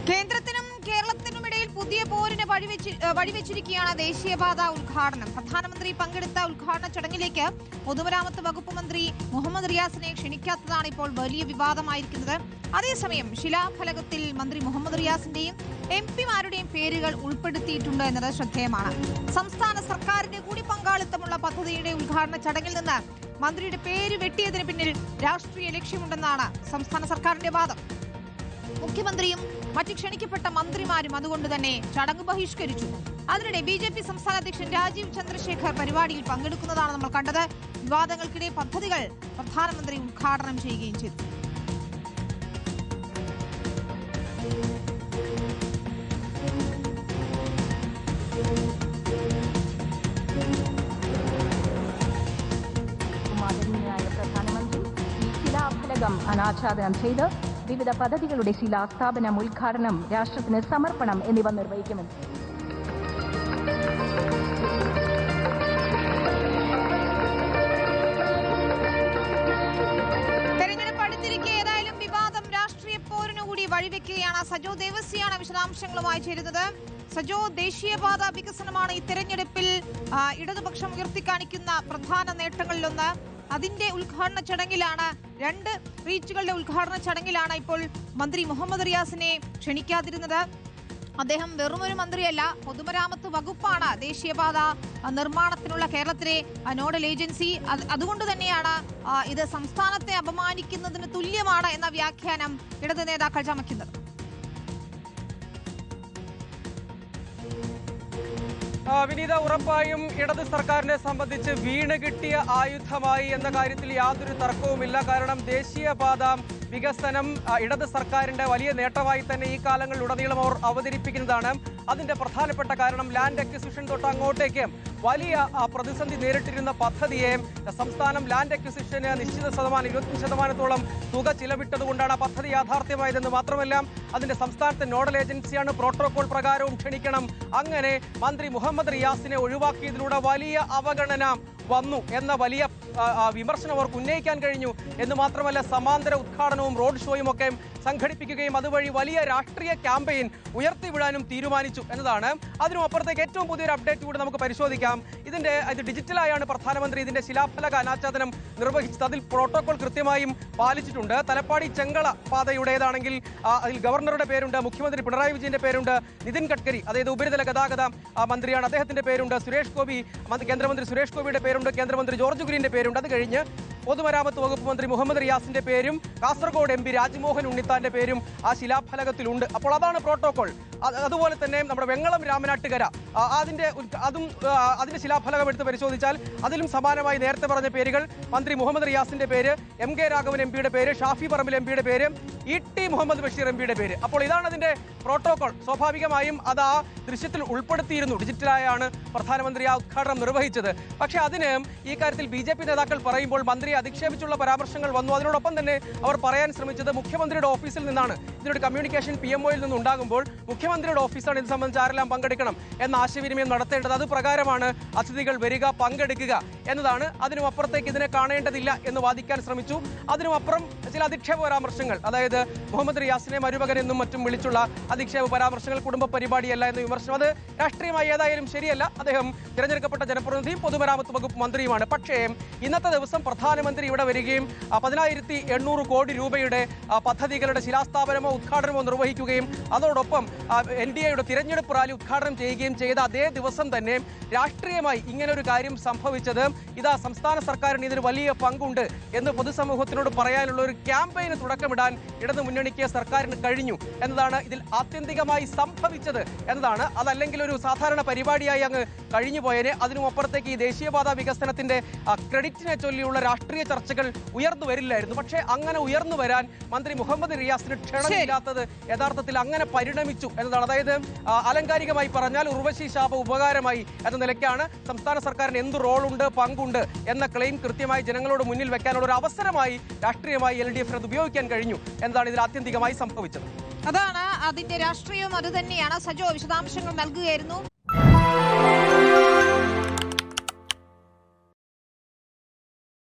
കേന്ദ്രത്തിനും കേരളത്തിനുമിടയിൽ പുതിയ പോരിന് വഴിവെച്ചിരിക്കുകയാണ് ദേശീയപാത ഉദ്ഘാടനം. പ്രധാനമന്ത്രി പങ്കെടുത്ത ഉദ്ഘാടന ചടങ്ങിലേക്ക് പൊതുമരാമത്ത് വകുപ്പ് മന്ത്രി മുഹമ്മദ് റിയാസിനെ ക്ഷണിക്കാത്തതാണ് ഇപ്പോൾ വലിയ വിവാദമായിരിക്കുന്നത്. അതേസമയം ശിലാഫലകത്തിൽ മന്ത്രി മുഹമ്മദ് റിയാസിന്റെയും എംപിമാരുടെയും പേരുകൾ ഉൾപ്പെടുത്തിയിട്ടുണ്ട് എന്നത് ശ്രദ്ധേയമാണ്. സംസ്ഥാന സർക്കാരിന്റെ കൂടി പങ്കാളിത്തമുള്ള പദ്ധതിയുടെ ഉദ്ഘാടന ചടങ്ങിൽ നിന്ന് മന്ത്രിയുടെ പേര് വെട്ടിയതിന് പിന്നിൽ രാഷ്ട്രീയ ലക്ഷ്യമുണ്ടെന്നാണ് സംസ്ഥാന സർക്കാരിന്റെ വാദം. മുഖ്യമന്ത്രിയും മറ്റ് ക്ഷണിക്കപ്പെട്ട മന്ത്രിമാരും അതുകൊണ്ട് തന്നെ ചടങ്ങ് ബഹിഷ്കരിച്ചു. അതിനിടെ ബിജെപി സംസ്ഥാന അധ്യക്ഷൻ രാജീവ് ചന്ദ്രശേഖർ പരിപാടിയിൽ പങ്കെടുക്കുന്നതാണ് നമ്മൾ കണ്ടത്. വിവാദങ്ങൾക്കിടെ പദ്ധതികൾ പ്രധാനമന്ത്രി ഉദ്ഘാടനം ചെയ്യുകയും ചെയ്തു. പ്രധാനമന്ത്രി ഈ ശിലാഫലകം അനാച്ഛാദനം ചെയ്ത് വിവിധ പദ്ധതികളുടെ ശിലാസ്ഥാപനം, ഉദ്ഘാടനം, രാഷ്ട്രത്തിന് സമർപ്പണം എന്നിവ നിർവഹിക്കുമെന്ന് തെരഞ്ഞെടുപ്പ് അടുത്തിരിക്കെ ഏതായാലും വിവാദം രാഷ്ട്രീയ പോരിനുകൂടി വഴിവെക്കുകയാണ്. സജോ ദേവസ്യാണ് വിശദാംശങ്ങളുമായി ചേരുന്നത്. സജോ, ദേശീയപാത വികസനമാണ് ഈ തെരഞ്ഞെടുപ്പിൽ ഇടതുപക്ഷം ഉയർത്തിക്കാണിക്കുന്ന പ്രധാന നേട്ടങ്ങളിലൊന്ന്. അതിന്റെ ഉദ്ഘാടന ചടങ്ങിലാണ്, രണ്ട് റീച്ചുകളുടെ ഉദ്ഘാടന ചടങ്ങിലാണ് ഇപ്പോൾ മന്ത്രി മുഹമ്മദ് റിയാസിനെ ക്ഷണിക്കാതിരുന്നത്. അദ്ദേഹം വെറുമൊരു മന്ത്രിയല്ല, പൊതുമരാമത്ത് വകുപ്പാണ് ദേശീയപാത നിർമ്മാണത്തിനുള്ള കേരളത്തിലെ നോഡൽ ഏജൻസി. അതുകൊണ്ട് തന്നെയാണ് ഇത് സംസ്ഥാനത്തെ അപമാനിക്കുന്നതിന് തുല്യമാണ് എന്ന വ്യാഖ്യാനം ഇടത് നേതാക്കൾ ചമയ്ക്കുന്നത്. വിനീത, ഉറപ്പായും ഇടത് സർക്കാരിനെ സംബന്ധിച്ച് വീണ് കിട്ടിയ ആയുധമായി എന്ന കാര്യത്തിൽ യാതൊരു തർക്കവുമില്ല. കാരണം ദേശീയപാത വികസനം ഇടത് സർക്കാരിന്റെ വലിയ നേട്ടമായി തന്നെ ഈ കാലങ്ങളിലുടനീളം അവർ അവതരിപ്പിക്കുന്നതാണ്. അതിന്റെ പ്രധാനപ്പെട്ട കാരണം ലാൻഡ് അക്വിസിഷൻ തൊട്ട് അങ്ങോട്ടേക്ക് വലിയ പ്രതിസന്ധി നേരിട്ടിരുന്ന പദ്ധതിയെ സംസ്ഥാനം ലാൻഡ് അക്വിസിഷന് നിശ്ചിത ശതമാനം 25% തുക ചിലവിട്ടതുകൊണ്ടാണ് ആ പദ്ധതി യാഥാർത്ഥ്യമായതെന്ന് മാത്രമല്ല, അതിന്റെ സംസ്ഥാനത്തെ നോഡൽ ഏജൻസിയാണ്, പ്രോട്ടോകോൾ പ്രകാരവും ക്ഷണിക്കണം. അങ്ങനെ മന്ത്രി മുഹമ്മദ് റിയാസിനെ ഒഴിവാക്കിയതിലൂടെ വലിയ അവഗണന വന്നു എന്ന വലിയ വിമർശനം അവർക്ക് ഉന്നയിക്കാൻ കഴിഞ്ഞു. എന്ന് മാത്രമല്ല, സമാന്തര ഉദ്ഘാടനവും റോഡ് ഷോയും ഒക്കെ സംഘടിപ്പിക്കുകയും അതുവഴി വലിയ രാഷ്ട്രീയ ക്യാമ്പയിൻ ഉയർത്തിവിടാനും തീരുമാനിച്ചു എന്നതാണ്. അതിനും അപ്പുറത്തേക്ക് ഏറ്റവും പുതിയൊരു അപ്ഡേറ്റ് കൂടി നമുക്ക് പരിശോധിക്കാം. ഇത് ഡിജിറ്റലായാണ് പ്രധാനമന്ത്രി ഇതിന്റെ ശിലാഫലക അനാച്ഛാദനം നിർവഹിച്ചത്. അതിൽ പ്രോട്ടോകോൾ കൃത്യമായും പാലിച്ചിട്ടുണ്ട്. തലപ്പാടി ചെങ്കള പാതയുടേതാണെങ്കിൽ അതിൽ ഗവർണറുടെ പേരുണ്ട്, മുഖ്യമന്ത്രി പിണറായി വിജയന്റെ പേരുണ്ട്, നിതിൻ ഗഡ്കരി അതായത് ഉപരിതല ഗതാഗത മന്ത്രിയാണ്, അദ്ദേഹത്തിന്റെ പേരുണ്ട്, സുരേഷ് ഗോപി കേന്ദ്രമന്ത്രി സുരേഷ് ഗോപിയുടെ പേരുണ്ട്, കേന്ദ്രമന്ത്രി ജോർജ് കുര്യന്റെ പേരുണ്ട്. അത് കഴിഞ്ഞ് പൊതുമരാമത്ത് വകുപ്പ് മന്ത്രി മുഹമ്മദ് റിയാസിന്റെ പേരും കാസർഗോഡ് MP രാജ്മോഹൻ ഉണ്ണിത്താന്റെ പേരും ആ ശിലാഫലകത്തിലുണ്ട്. അപ്പോൾ അതാണ് പ്രോട്ടോകോൾ. അതുപോലെ തന്നെ നമ്മുടെ വെങ്ങളം രാമനാട്ടുകര അതിന്റെ ശിലാഫലകം എടുത്ത് പരിശോധിച്ചാൽ അതിലും സമാനമായി നേരത്തെ പറഞ്ഞ പേരുകൾ, മന്ത്രി മുഹമ്മദ് റിയാസിന്റെ പേര്, MK രാഘവൻ MP പേര്, ഷാഫി പറമ്പിൽ MP പേര്, ET മുഹമ്മദ് ബഷീർ MP പേര്. അപ്പോൾ ഇതാണ് അതിന്റെ പ്രോട്ടോകോൾ. സ്വാഭാവികമായും അത് ആ ദൃശ്യത്തിൽ ഉൾപ്പെടുത്തിയിരുന്നു. ഡിജിറ്റലായാണ് പ്രധാനമന്ത്രി ആ ഉദ്ഘാടനം നിർവഹിച്ചത്. പക്ഷേ അതിന് ഈ കാര്യത്തിൽ BJP നേതാക്കൾ പറയുമ്പോൾ മന്ത്രിയെ അധിക്ഷേപിച്ചുള്ള പരാമർശങ്ങൾ വന്നു. അതിനോടൊപ്പം തന്നെ അവർ പറയാൻ ശ്രമിച്ചത് മുഖ്യമന്ത്രിയുടെ ഓഫീസിൽ നിന്നാണ്. ഇതിനൊരു കമ്മ്യൂണിക്കേഷൻ PMOയിൽ നിന്നുണ്ടാകുമ്പോൾ മുഖ്യമന്ത്രിയുടെ ഓഫീസാണ് ഇത് സംബന്ധിച്ച് ആരെല്ലാം പങ്കെടുക്കണം എന്ന ആശയവിനിമയം നടത്തേണ്ടത്. അത് പ്രകാരമാണ് അതിഥികൾ വരിക, പങ്കെടുക്കുക എന്നതാണ്. അതിനും അപ്പുറത്തേക്ക് ഇതിനെ കാണേണ്ടതില്ല എന്ന് വാദിക്കാൻ ശ്രമിച്ചു. അതിനുമപ്പുറം ചില അധിക്ഷേപ പരാമർശങ്ങൾ, അതായത് മുഹമ്മദ് റിയാസിനെ മരുമകൻ എന്നും മറ്റും വിളിച്ചുള്ള അധിക്ഷേപ പരാമർശങ്ങൾ, കുടുംബ പരിപാടിയല്ല എന്ന വിമർശനം, അത് രാഷ്ട്രീയമായി ഏതായാലും ശരിയല്ല. അദ്ദേഹം തിരഞ്ഞെടുക്കപ്പെട്ട ജനപ്രതിനിധിയും പൊതുമരാമത്ത് വകുപ്പ് മന്ത്രിയുമാണ്. പക്ഷേ ഇന്നത്തെ ദിവസം പ്രധാനമന്ത്രി ഇവിടെ വരികയും 10,800 കോടി രൂപയുടെ പദ്ധതികളുടെ ശിലാസ്ഥാപനമോ ഉദ്ഘാടനമോ നിർവഹിക്കുകയും അതോടൊപ്പം NDAയുടെ തിരഞ്ഞെടുപ്പ് റാലി ഉദ്ഘാടനം ചെയ്യുകയും ചെയ്ത അതേ ദിവസം തന്നെ രാഷ്ട്രീയമായി ഇങ്ങനൊരു കാര്യം സംഭവിച്ചത്, ഇതാ സംസ്ഥാന സർക്കാരിന് ഇതിന് വലിയ പങ്കുണ്ട് എന്ന് പൊതുസമൂഹത്തിനോട് പറയാനുള്ള ഒരു ക്യാമ്പയിന് തുടക്കമിടാൻ ഇടതു മുന്നണിക്ക് സർക്കാരിന് കഴിഞ്ഞു എന്നതാണ് ഇതിൽ ആത്യന്തികമായി സംഭവിച്ചത് എന്നതാണ്. അതല്ലെങ്കിൽ ഒരു സാധാരണ പരിപാടിയായി അങ്ങ് കഴിഞ്ഞു പോയനെ. അതിനും അപ്പുറത്തേക്ക് ഈ ദേശീയപാത വികസനത്തിന്റെ ക്രെഡിറ്റിനെ ചൊല്ലിയുള്ള രാഷ്ട്രീയ ചർച്ചകൾ ഉയർന്നു വരില്ലായിരുന്നു. പക്ഷേ അങ്ങനെ ഉയർന്നു വരാൻ മന്ത്രി മുഹമ്മദ് റിയാസിന് ക്ഷണമില്ലാത്തത് യഥാർത്ഥത്തിൽ അങ്ങനെ പരിണമിച്ചു എന്നതാണ്. അതായത് ആലങ്കാരികമായി പറഞ്ഞാൽ ഉർവശി ശാപ ഉപകാരമായി എന്ന നിലയ്ക്കാണ് സംസ്ഥാന സർക്കാരിന് എന്ത് റോളുണ്ട്, പങ്കുണ്ട് എന്ന ക്ലെയിം കൃത്യമായി ജനങ്ങളോട് മുന്നിൽ വെക്കാനുള്ള ഒരു അവസരമായി രാഷ്ട്രീയമായി LDF അത് ഉപയോഗിക്കാൻ കഴിഞ്ഞു എന്നതാണ് ഇതിൽ ആത്യന്തികമായി സംഭവിച്ചത്. അതാണ് അതിന്റെ രാഷ്ട്രീയം, അത് തന്നെയാണ്. സജോ വിശദാംശങ്ങൾ നൽകുകയായിരുന്നു.